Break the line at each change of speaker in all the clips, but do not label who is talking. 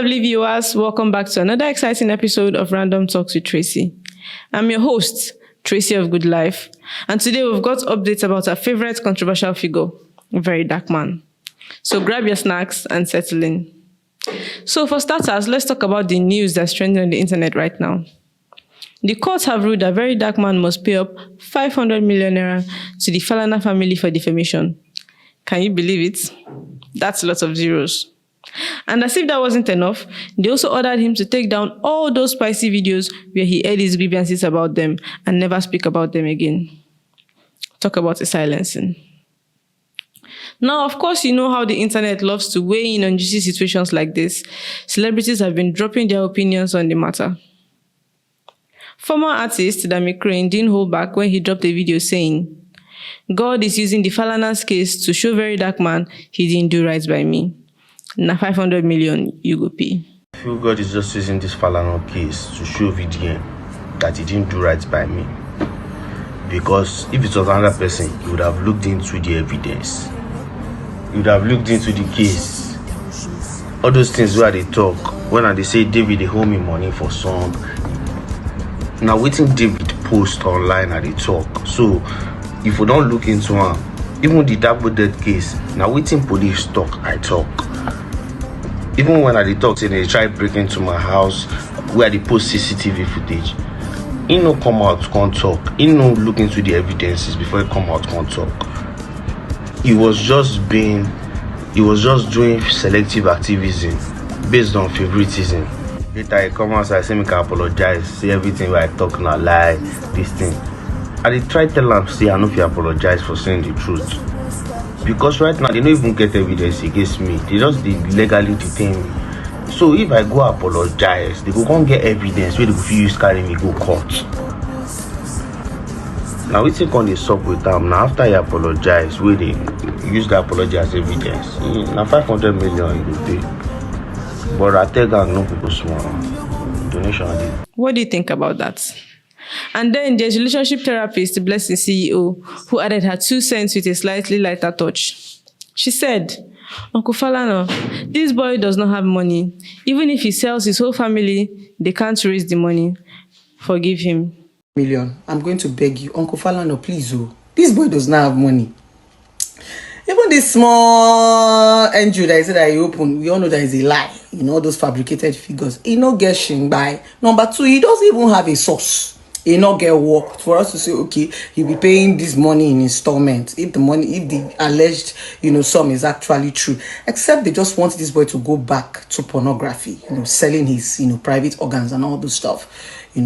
lovely viewers, welcome back to another exciting episode of Random Talks with Tracy. I'm your host, Tracy of Good Life, and today we've got updates about our favorite controversial figure, a very dark man. So grab your snacks and settle in. So for starters, let's talk about the news that's trending on the internet right now. The courts have ruled that very dark man must pay up 500 million naira to the Falana family for defamation. Can you believe it? That's a lot of zeros. And as if that wasn't enough, they also ordered him to take down all those spicy videos where he aired his grievances about them and never speak about them again. Talk about a silencing. Now, of course, you know how the internet loves to weigh in on juicy situations like this. Celebrities have been dropping their opinions on the matter. Former artist Dami Crane didn't hold back when he dropped a video saying, "God is using the Falana's case to show very dark man he didn't do right by me. Now 500 million you go pay."
I feel God is just using this Falana case to show VDM that he didn't do right by me. Because if it was another person, he would have looked into the evidence. He would have looked into the case. All those things where they talk, when they say David they owe me money for song. Now waiting David post online and they talk. So if we don't look into him, even the double death case, now waiting police talk, I talk. Even when I talk, say they try break into my house where they post CCTV footage. He no come out, can't talk. He no look into the evidences before he come out, can't talk. He was just doing selective activism based on favoritism. Later he come out, I say me can apologize, say everything where I talk na lie, this thing. I dey try tell am say I no fit apologize for saying the truth. Because right now they don't even get evidence against me. They just legally detain me. So if I go apologize, they go come get evidence where they go use carry me go court. Now we take on the sub with them. Now after I apologize, where they use the apology as evidence. Now 500 million you go pay. But I tell gang no people small donation.
What do you think about that? And then there's relationship therapist, Blessing CEO, who added her 2 cents with a slightly lighter touch. She said, "Uncle Falana, this boy does not have money. Even if he sells his whole family, they can't raise the money. Forgive him."
Million. I'm going to beg you, Uncle Falana, please. Oh, this boy does not have money. Even this small NGO that I said that he opened, we all know that is a lie. You know, those fabricated figures. He not get shing by. Number 2, he doesn't even have a source. He not get work for us to say, okay, he'll be paying this money in installments. If the alleged, sum is actually true. Except they just want this boy to go back to pornography, selling his, private organs and all this stuff,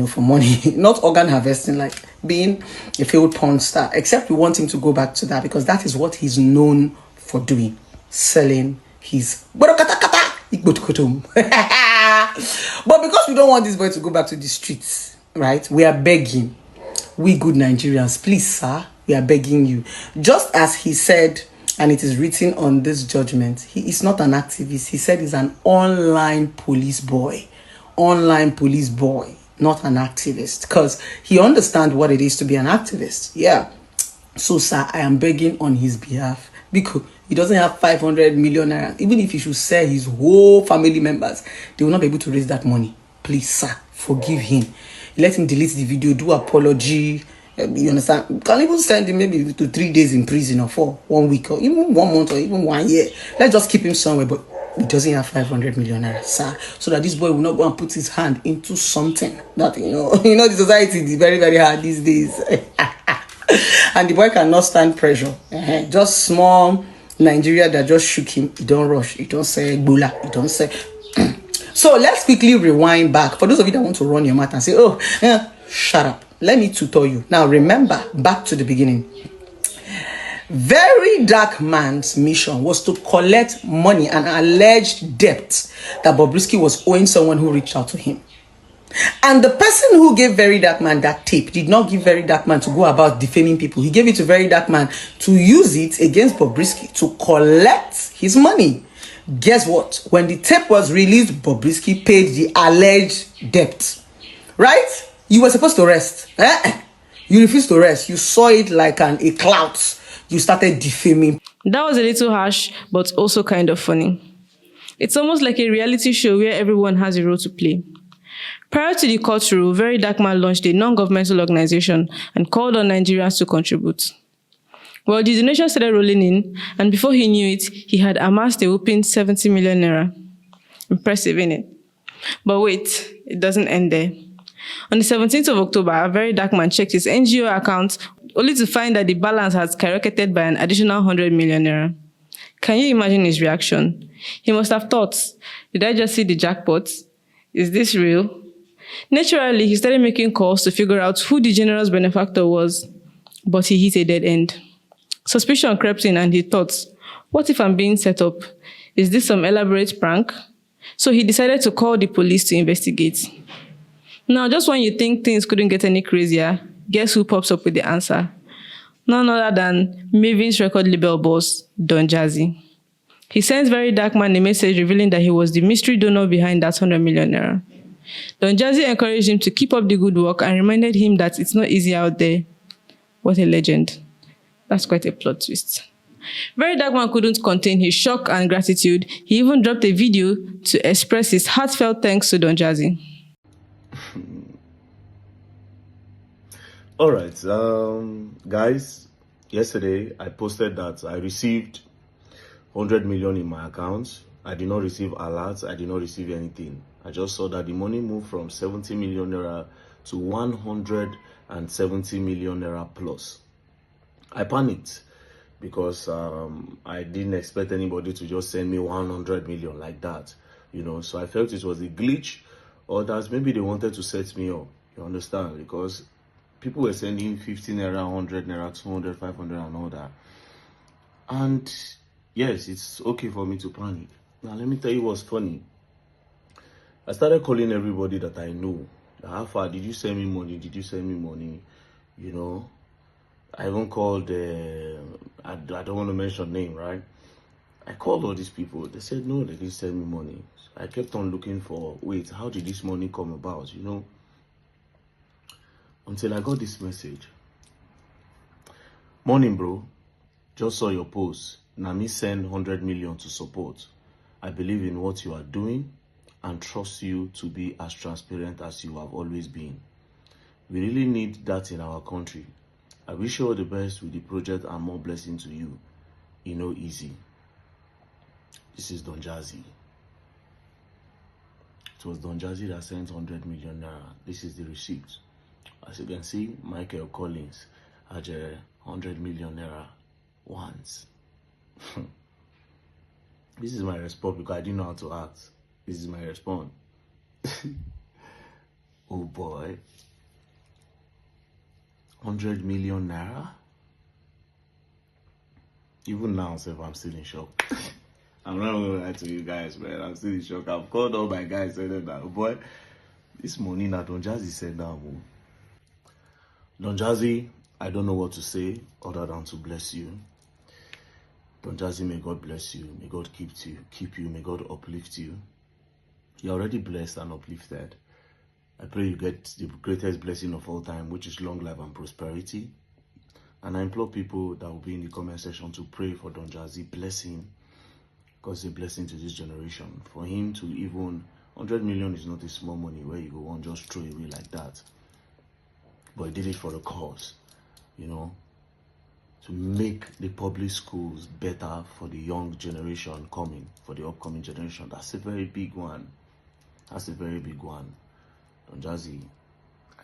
for money. Not organ harvesting, like being a failed porn star. Except we want him to go back to that because that is what he's known for doing. Selling his... But because we don't want this boy to go back to the streets, right? We are begging, we good Nigerians, please, sir, we are begging you. Just as he said, and it is written on this judgment, he is not an activist. He said he's an online police boy. Online police boy, not an activist. Because he understands what it is to be an activist. Yeah. So, sir, I am begging on his behalf. Because he doesn't have 500 million naira. Even if he should sell his whole family members, they will not be able to raise that money. Please, sir, forgive him. Let him delete the video, do apology. You understand? You can even send him maybe to 3 days in prison or 1 week or even 1 month or even 1 year. Let's just keep him somewhere, but he doesn't have 500 million naira, sir. So that this boy will not go and put his hand into something that, the society is very, very hard these days. And the boy cannot stand pressure. Just small Nigeria that just shook him. He don't rush. He don't say Ebola. He don't say... So let's quickly rewind back. For those of you that want to run your mouth and say, oh, shut up. Let me tutor you. Now remember, back to the beginning. Very dark man's mission was to collect money and alleged debt that Bobrisky was owing someone who reached out to him. And the person who gave Very Dark Man that tape did not give Very Dark Man to go about defaming people. He gave it to Very Dark Man to use it against Bobrisky to collect his money. Guess what? When the tape was released, Bobrisky paid the alleged debt. Right? You were supposed to rest. You refused to rest. You saw it like a clout. You started defaming.
That was a little harsh, but also kind of funny. It's almost like a reality show where everyone has a role to play. Prior to the court rule, Very Dark Man launched a non-governmental organization and called on Nigerians to contribute. Well, the donation started rolling in, and before he knew it, he had amassed a whopping 70 million naira. Impressive, innit? But wait, it doesn't end there. On the 17th of October, a Very Dark Man checked his NGO account only to find that the balance had skyrocketed by an additional 100 million naira. Can you imagine his reaction? He must have thought, did I just see the jackpot? Is this real? Naturally, he started making calls to figure out who the generous benefactor was, but he hit a dead end. Suspicion crept in and he thought, what if I'm being set up? Is this some elaborate prank? So he decided to call the police to investigate. Now, just when you think things couldn't get any crazier, guess who pops up with the answer? None other than Maven's record label boss, Don Jazzy. He sent Very Dark Man a message revealing that he was the mystery donor behind that 100 million naira. Don Jazzy encouraged him to keep up the good work and reminded him that it's not easy out there. What a legend. That's quite a plot twist. Very Dark Man couldn't contain his shock and gratitude. He even dropped a video to express his heartfelt thanks to Don Jazzy.
All right, guys, yesterday I posted that I received 100 million in my account. I did not receive alerts. I did not receive anything. I just saw that the money moved from 70 million naira to 170 million naira plus. I panicked because I didn't expect anybody to just send me 100 million like that, so I felt it was a glitch, or that maybe they wanted to set me up, you understand, because people were sending 50 naira, 100 naira, 200, 500 and all that. And yes, it's okay for me to panic. Now let me tell you what's funny. I started calling everybody that I know. How far did you send me money? Did you send me money? I even called, I don't want to mention name, right? I called all these people. They said, no, they didn't send me money. So I kept on looking for, wait, how did this money come about, Until I got this message. Morning, bro. Just saw your post. Nami send 100 million to support. I believe in what you are doing and trust you to be as transparent as you have always been. We really need that in our country. I wish you all the best with the project and more blessing to you. Easy. This is Don Jazzy. It was Don Jazzy that sent 100 million naira. This is the receipt. As you can see, Michael Collins had 100 million naira once. This is my response because I didn't know how to act. This is my response. Oh boy. 100 million naira? Even now, I'm still in shock. I'm not going to lie to you guys, man. I'm still in shock. I've called all my guys and said that, oh boy, this money now, Don Jazzy said that. Don Jazzy, I don't know what to say other than to bless you. Don Jazzy, may God bless you. May God keep you. May God uplift you. You're already blessed and uplifted. I pray you get the greatest blessing of all time, which is long life and prosperity. And I implore people that will be in the comment section to pray for Don Jazzy, bless him, because it's a blessing to this generation. For him to even, 100 million is not a small money where you go on just throw away like that. But he did it for the cause, to make the public schools better for the young generation coming, for the upcoming generation. That's a very big one. That's a very big one. Don Jazzy,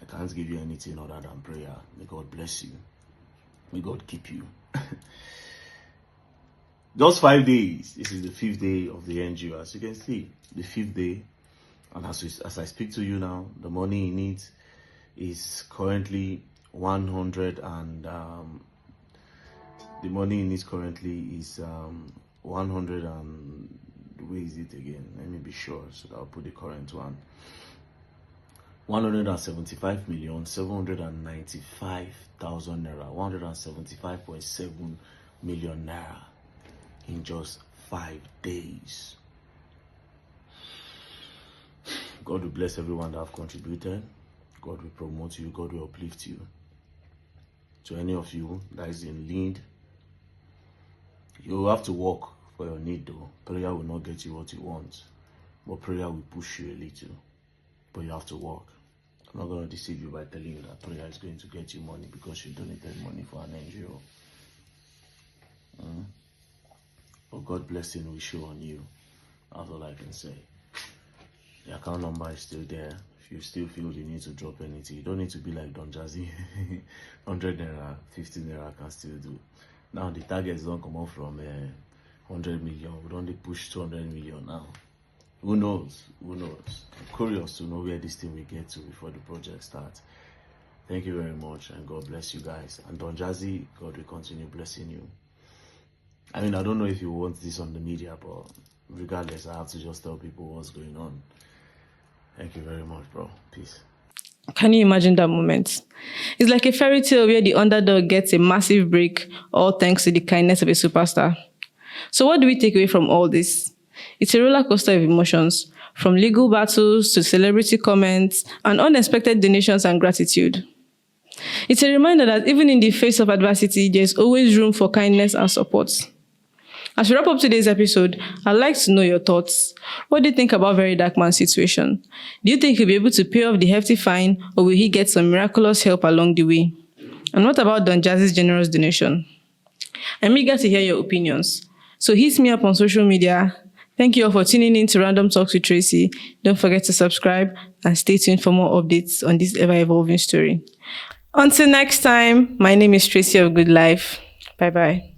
I can't give you anything other than prayer. May God bless you. May God keep you. Just 5 days. This is the 5th day of the NGO. As you can see, the 5th day. And as I speak to you now, the money in it is currently 100 and the money in it currently is 100 and where is it again? Let me be sure so that I'll put the current one. 175,795,000 naira, 175.7 million naira in just 5 days. God will bless everyone that have contributed. God will promote you. God will uplift you. To any of you that is in need, you have to work for your need though. Prayer will not get you what you want, but prayer will push you a little. But you have to work. I'm not going to deceive you by telling you that prayer is going to get you money because you donated money for an NGO. But God blessing will show on you. That's all I can say. The account number is still there. If you still feel you need to drop anything, you don't need to be like Don Jazzy. 100 naira, 50 naira can still do. Now the targets don't come off from 100 million. We don't push 200 million now. Who knows? Who knows? I'm curious to know where this thing will get to before the project starts. Thank you very much, and God bless you guys. And Don Jazzy, God will continue blessing you. I mean, I don't know if you want this on the media, but regardless, I have to just tell people what's going on. Thank you very much, bro. Peace.
Can you imagine that moment? It's like a fairy tale where the underdog gets a massive break, all thanks to the kindness of a superstar. So what do we take away from all this? It's a roller coaster of emotions, from legal battles to celebrity comments and unexpected donations and gratitude. It's a reminder that even in the face of adversity, there's always room for kindness and support. As we wrap up today's episode, I'd like to know your thoughts. What do you think about Very Dark Man's situation? Do you think he'll be able to pay off the hefty fine, or will he get some miraculous help along the way? And what about Don Jazzy's generous donation? I'm eager to hear your opinions. So hit me up on social media. Thank you all for tuning in to Random Talks with Tracy. Don't forget to subscribe and stay tuned for more updates on this ever-evolving story. Until next time, my name is Tracy of Good Life. Bye-bye.